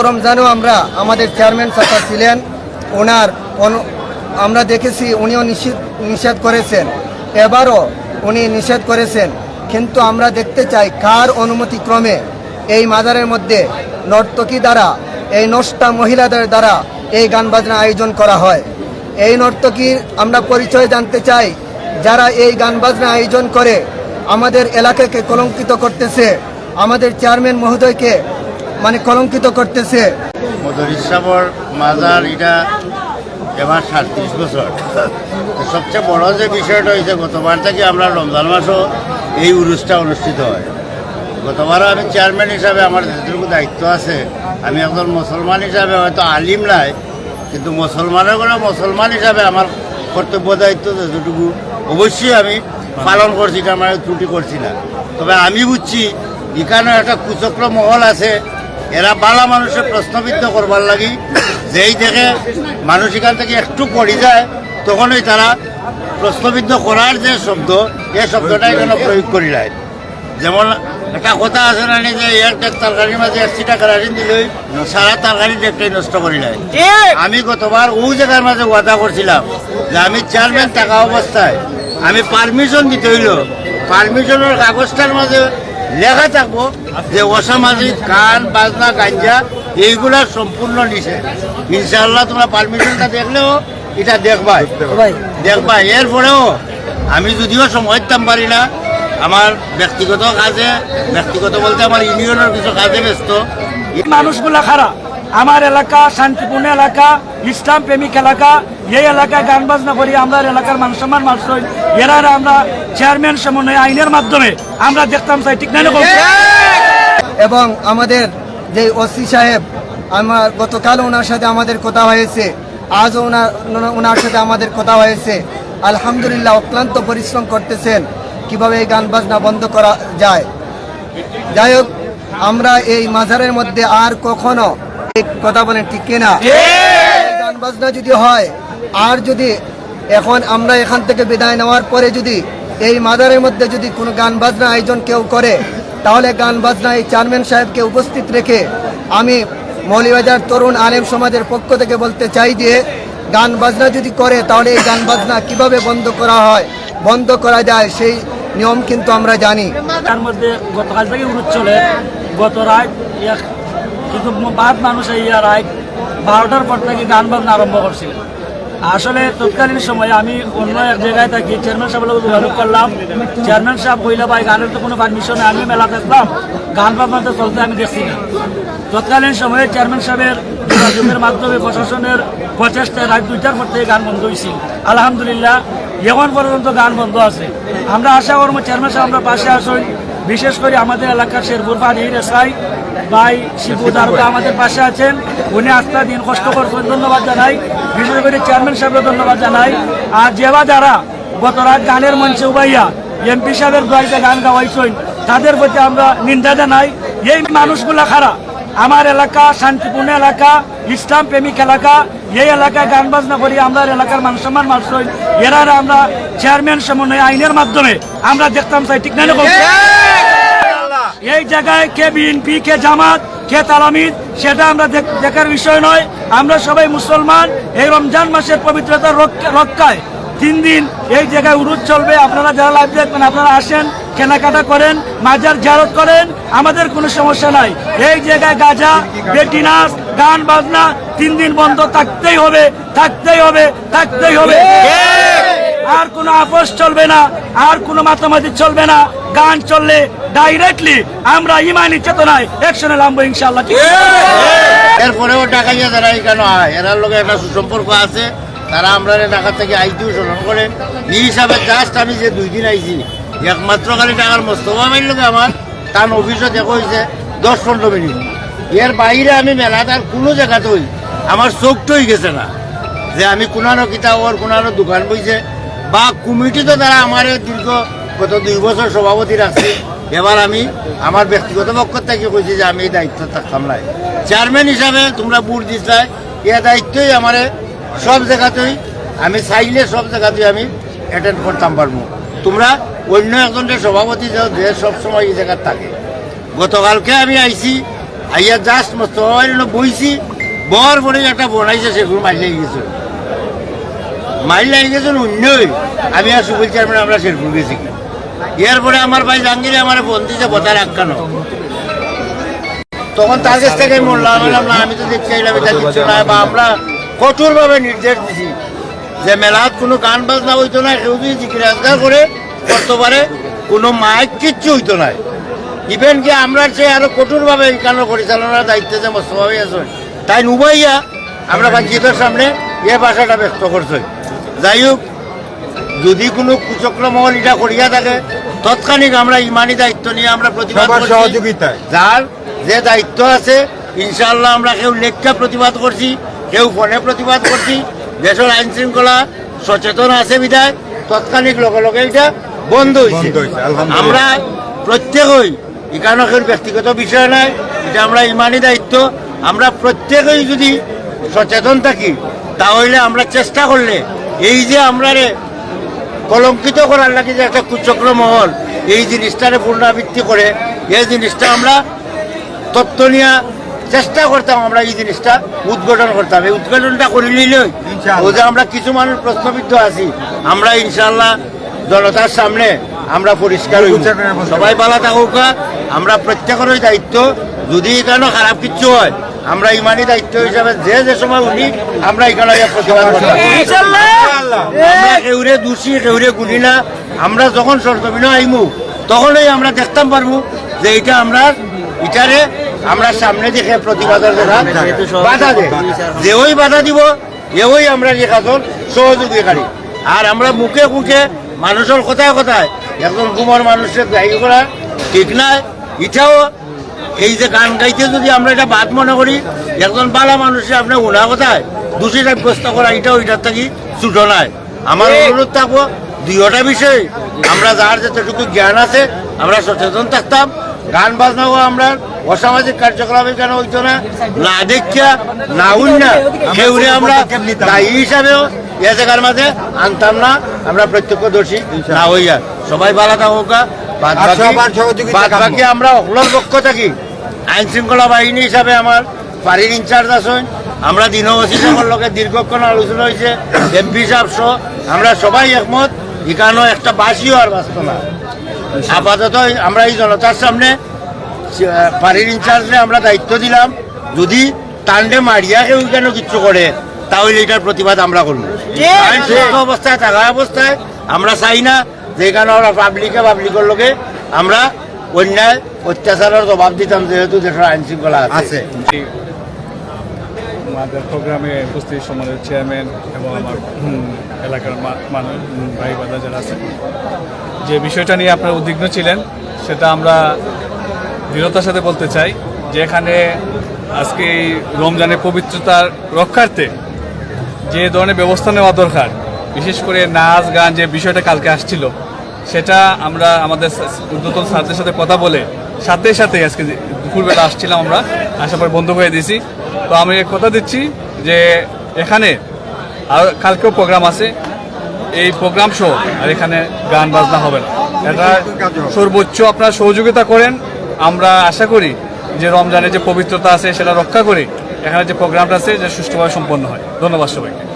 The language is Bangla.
রমজানেও আমরা আমাদের চেয়ারম্যান চাচা ছিলেন, ওনার আমরা দেখেছি উনিও নিষেধ করেছেন, এবারও উনি নিষেধ করেছেন। কিন্তু আমরা দেখতে চাই কার অনুমতিক্রমে এই মাজারের মধ্যে নর্তকী দ্বারা, এই নষ্টা মহিলাদের দ্বারা এই গান বাজনা আয়োজন করা হয়। এই নর্তকীর আমরা পরিচয় জানতে চাই, যারা এই গান বাজনা আয়োজন করে আমাদের এলাকাকে কলঙ্কিত করতেছে, আমাদের চেয়ারম্যান মহোদয়কে কলঙ্কিত করতেছে। মদরিস সাহর মাজার এটা এবার 37 বছর। সবচেয়ে বড় যে বিষয়টা হয়েছে, গতবার থেকে আমরা রমজান মাসও এই উরুসটা অনুষ্ঠিত হয়। গতবারও আমি চেয়ারম্যান হিসাবে আমার যেটুকু দায়িত্ব আছে, আমি একজন মুসলমান হিসাবে হয়তো আলিম নাই, কিন্তু মুসলমানের করে মুসলমান হিসাবে আমার কর্তব্য দায়িত্ব যেটুকু অবশ্যই আমি পালন করছি, এটা আমার ত্রুটি করছি না। তবে আমি বুঝছি এখানে একটা কুচক্র মহল আছে, এরা বালা মানুষের প্রশ্নবিদ্ধ করবার লাগি, যেই দেখে মানুষ এখান থেকে একটু পড়ে যায় তখনই তারা প্রশ্নবিদ্ধ করার যে শব্দ, এই শব্দটা এখানে প্রয়োগ করি যায়। যেমন একটা কথা আছে না, যে একটা তরকারির মাঝে 80 টাকা রাশিন দিলেই সারা তরকারি দেখতেই নষ্ট করি যায়। আমি গতবার ওই জায়গার মাঝে ওয়াদা করছিলাম যে আমি চেয়ারম্যান থাকা অবস্থায় আমি পারমিশন দিতে হইল, পারমিশনের কাগজটার মাঝে লেখা থাকবো যে অসামাজিক গান বাজনা গাঞ্জা এইগুলা সম্পূর্ণ নিষেধ। ইনশাআল্লাহ তোমরা পারমিশনটা দেখলেও এটা দেখবা। এরপরেও আমি যদিও সময় দিতাম পারি না, আমার ব্যক্তিগত কাজে, ব্যক্তিগত বলতে আমার ইউনিয়নের কিছু কাজে ব্যস্ত। মানুষগুলা খারাপ, আমার এলাকা শান্তিপূর্ণ এলাকা, ইসলাম প্রেমিক এলাকা, এই এলাকায় গান বাজনা করি আমরা এলাকার মান সম্মান মানুষ, এরা আমরা চেয়ারম্যান সমন্বয় আইনের মাধ্যমে আমরা দেখতাম চাই, ঠিক না? এবং আমাদের যে ওসি সাহেব, আমার গতকাল ওনার সাথে আমাদের কথা হয়েছে, আজও ওনার সাথে আমাদের কথা হয়েছে। আলহামদুলিল্লাহ অক্লান্ত পরিশ্রম করতেছেন কিভাবে এই গান বাজনা বন্ধ করা যায়। যাই হোক, আমরা এই মাজারের মধ্যে আর কখনো কথা বলেন, ঠিক কিনা? গান বাজনা যদি হয়, আর যদি এখন আমরা এখান থেকে বিদায় নেওয়ার পরে যদি এই মাজারের মধ্যে যদি কোনো গান বাজনা আয়োজন কেউ করে, তাহলে গান বাজনা এই চেয়ারম্যান সাহেবকে উপস্থিত রেখে আমি মৌলভীবাজার তরুণ আলেম সমাজের পক্ষ থেকে বলতে চাই যে গান বাজনা যদি করে তাহলে এই গান বাজনা কিভাবে বন্ধ করা যায় সেই নিয়ম কিন্তু আমরা জানি। তার মধ্যে গতকাল থেকে উরুদ চলে, গত রাত কিন্তু বাদ মানুষ এই রাত 12টার পর থেকে গান বাজনা আরম্ভ করছিলেন। আসলে তৎকালীন সময়ে আমি অন্য এক জায়গায় থাকি, চেয়ারম্যান সাহেব যোগাযোগ করলাম, চেয়ারম্যান সাহেব কইলা ভাই গানের তো কোনো পারমিশন নেই, আমি মেলাতে আসলাম, গান বাজনাতে চলতে আমি দেখছি না। তৎকালীন সময়ে চেয়ারম্যান সাহেবের যোগাযোগের মাধ্যমে প্রশাসনের প্রচেষ্টায় রাত 2টার পর থেকে গান বন্ধ হয়েছিল। আলহামদুলিল্লাহ এখন পর্যন্ত গান বন্ধ আছে। আমরা আশা করবো চেয়ারম্যান সাহেব আমরা পাশে আসুন, বিশেষ করে আমাদের এলাকার শেরপুর পানির এসআই ভাই শিবু দারোগা আমাদের পাশে আছেন, উনি আস্থা দিন কষ্ট করছেন, ধন্যবাদ জানাই। বিশেষ করে চেয়ারম্যান সাহেবের ধন্যবাদ জানাই। আর যারা গত রাত গানের মঞ্চে উবাইয়া এমপি সাহেবের দোয়াইতে গান গাওয়াইছেন, তাদের প্রতি আমরা নিন্দা জানাই। এই মানুষগুলা খারাপ, আমার এলাকা শান্তিপূর্ণ এলাকা, ইসলাম প্রেমিক এলাকা, এই এলাকায় গান বাজনা করি আমরা এলাকার মান সম্মান মানুষ, এরা আমরা চেয়ারম্যান সমন্বয় আইনের মাধ্যমে আমরা দেখতাম চাই, ঠিক না? এই জায়গায় কে বিএনপি, কে জামাত, কে তালামিদ, সেটা আমরা দেখার বিষয় নয়। আমরা সবাই মুসলমান। এই রমজান মাসের পবিত্রতা রক্ষায় 3 দিন এই জায়গায় উরুদ চলবে। আপনারা যারা লাইভ দেখবেন আপনারা আসেন, কেনাকাটা করেন, মাজার জিয়ারত করেন, আমাদের কোনো সমস্যা নাই। এই জায়গায় গাঁজা, বেটি নাচ, গান বাজনা 3 দিন বন্ধ থাকতেই হবে। আর কোনো আপোষ চলবে না, আর কোনো মাতামাতি চলবে না। গান চললে ডাইরেক্টলি আমরা ইমানি চেতনায় অ্যাকশনে নামবো ইনশাআল্লাহ। এরপরেও ডাকাইয়া যারা এখানে হয়, এরার লোকের একটা সুসম্পর্ক আছে, তারা আমরা ঢাকা থেকে আইতেও শোষণ করে। এই হিসাবে জাস্ট আমি যে 2 দিন আইছি, একমাত্র খালি টাকার মোস্তফা ভাইয়ের লোক আমার তার অফিসও দেখো হয়েছে 10-15 মিনিট। এর বাইরে আমি মেলাত আর কোনো জায়গাতেই আমার চোখটাই গেছে না যে আমি কোনারও কিতাব ওর কোনারও দোকান বইছে বা কমিটি। তো তারা আমার দীর্ঘ গত 2 বছর সভাপতি রাখছি। এবার আমি আমার ব্যক্তিগত পক্ষ থেকে কইছি যে আমি এই দায়িত্ব থাকতাম না। চেয়ারম্যান হিসাবে তোমরা বুট দিচ্ছাই, এ দায়িত্বই আমার সব জায়গাতেই আমি চাইলে সব জায়গাতেই আমি অ্যাটেন্ড করতাম পারবো। তোমরা অন্য একজনের সভাপতি যাও যে সবসময় এই জায়গার থাকে। গতকালকে আমি আইছি আইয়া জাস্ট মোস্তফা বইছি বর পরে একটা বনাইছে সেগুলো মাইল লাগিয়ে গেছে মাইল লাগিয়ে গেছে অন্যই আমি আর সুবল চেয়ারম্যান আমরা শেরপুর গেছি এরপরে আমার ভাই জাহাঙ্গীরে আমার ফোন দিয়েছে বতার আটকানো তখন তার কাছ থেকে বললাম না আমি তো দেখছি এটা কিছু না বা আমরা কঠোরভাবে নির্দেশ দিছি যে মেলাত কোনো গান বাজনা হইতো না কেউ যদি জিজ্ঞাসা করে করতে পারে কোনো মাইক কিচ্ছু হইতো না ইভেন কি আমরা সে আরো কঠোরভাবে এই কারণ পরিচালনার দায়িত্বে যে মোস্তফাই আছে তাই নুবাইয়া আমরা বাঞ্ছিতের সামনে এ ভাষাটা ব্যক্ত করছি যাই হোক যদি কোনো কুচক্র মহল এটা করিয়া থাকে তৎক্ষণিক আমরা ইমানি দায়িত্ব নিয়ে আমরা প্রতিবাদ সহযোগিতায় যার যে দায়িত্ব আছে ইনশাআল্লাহ আমরা কেউ লেখা প্রতিবাদ করছি কেউ ফোনে প্রতিবাদ করছি দেশের আইন শৃঙ্খলা সচেতন আছে বিধায় তৎক্ষণিক লগে লগে এটা বন্ধ হয়েছে আমরা প্রত্যেকেই এখানে ব্যক্তিগত বিষয় নয় এটা আমরা ইমানি দায়িত্ব আমরা প্রত্যেকেই যদি সচেতন থাকি তাহলে আমরা চেষ্টা করলে এই যে আমরা কলঙ্কিত করার লাগে যে একটা কুচক্র মহল এই জিনিসটারে পুনরাবৃত্তি করে এই জিনিসটা আমরা তত্ত্ব নিয়ে চেষ্টা করতাম আমরা এই জিনিসটা উদ্ঘাটন করতাম এই উদ্ঘাটনটা করে নিলেই ও যে আমরা কিছু মানুষ প্রশ্নবিদ্ধ আছি আমরা ইনশাল্লাহ জনতার সামনে আমরা পরিষ্কার সবাই ভালো থাকুক আমরা প্রত্যেকেরই দায়িত্ব যদি এখানে খারাপ কিছু হয় আমরা ইমানি দায়িত্ব হিসাবে যে যে সময় উঠি আমরা এখানে প্রতিবাদ করতাম আমরা কেউরে দোষী কেউরে গুলি না আমরা যখন সরজমিনে আইমু তখনই আমরা দেখতাম পারবো যে এটা আমরা এটারে আমরা সামনে দেখে প্রতিবাদের বাধা দেয় যে ওই বাধা দিব এওই আমরা যে কাজল সহযোগীকারী আর আমরা মুখে মুখে মানুষের কথায় কথায় একজন কুমার মানুষের দায়ী করা ঠিক নয় এটাও এই যে গান গাইতে যদি আমরা এটা বাদ মনে করি একজন বালা মানুষের আপনার ওনা কথায় দোষী সাব্যস্ত করা এটাও এটার থাকি ছুট নয় আমার অনুরোধ থাকবো দুইটা বিষয় আমরা যার যতটুকু জ্ঞান আছে আমরা সচেতন থাকতাম গান বাজনাও আমরা অসামাজিক কার্যকলাপ এখানে হইতো না না দেখিয়া না উন না কেউরে আমরা দায়ী হিসাবেও এ জায়গার মাঝে আনতাম না আমরা প্রত্যক্ষদর্শী না হইয়া সবাই ভালো থাকুক বাকি আমরা অকলর পক্ষ থাকি আইন শৃঙ্খলা বাহিনী হিসাবে আমার বাড়ির ইনচার্জ আছেন আমরা দিনবাসী সকল লোকের দীর্ঘক্ষণ আলোচনা হয়েছে এমপি সাহেব সহ আমরা সবাই একমত এখানেও একটা বাসিও আর বাঁচত না আপাতত আমরা এই জনতার সামনে বাড়ির ইনচার্জে আমরা দায়িত্ব দিলাম যদি তান্ডে মারিয়া কেউ কেন কিছু করে তাহলে এটার প্রতিবাদ আমরা করবো সুস্থ অবস্থায় থাকা অবস্থায় আমরা চাই না যে এখানে ওরা পাবলিকের লোকে আমরা অন্যায় অত্যাচারের জবাব দিতাম যেহেতু দেশের আইন শৃঙ্খলা আছে আমাদের প্রোগ্রামে উপস্থিত সমাজের চেয়ারম্যান এবং আমার এলাকার মানুষ ভাই বাদা যারা আছে যে বিষয়টা নিয়ে আপনারা উদ্বিগ্ন ছিলেন সেটা আমরা দৃঢ়তার সাথে বলতে চাই যে এখানে আজকে এই রমজানের পবিত্রতার রক্ষার্থে যে ধরনের ব্যবস্থা নেওয়া দরকার বিশেষ করে নাচ গান যে বিষয়টা কালকে আসছিল সেটা আমরা আমাদের ঊর্ধ্বতন স্যারদের সাথে কথা বলে সাথে সাথে আজকে দুপুরবেলা আসছিলাম আমরা আসার পর বন্ধ করে দিয়েছি তো আমি কথা দিচ্ছি যে এখানে আর কালকেও প্রোগ্রাম আছে এই প্রোগ্রাম সহ আর এখানে গান বাজনা হবে না এটা সর্বোচ্চ আপনারা সহযোগিতা করেন আমরা আশা করি যে রমজানের যে পবিত্রতা আছে সেটা রক্ষা করে এখানে যে প্রোগ্রামটা আছে যে সুষ্ঠুভাবে সম্পন্ন হয় ধন্যবাদ সবাইকে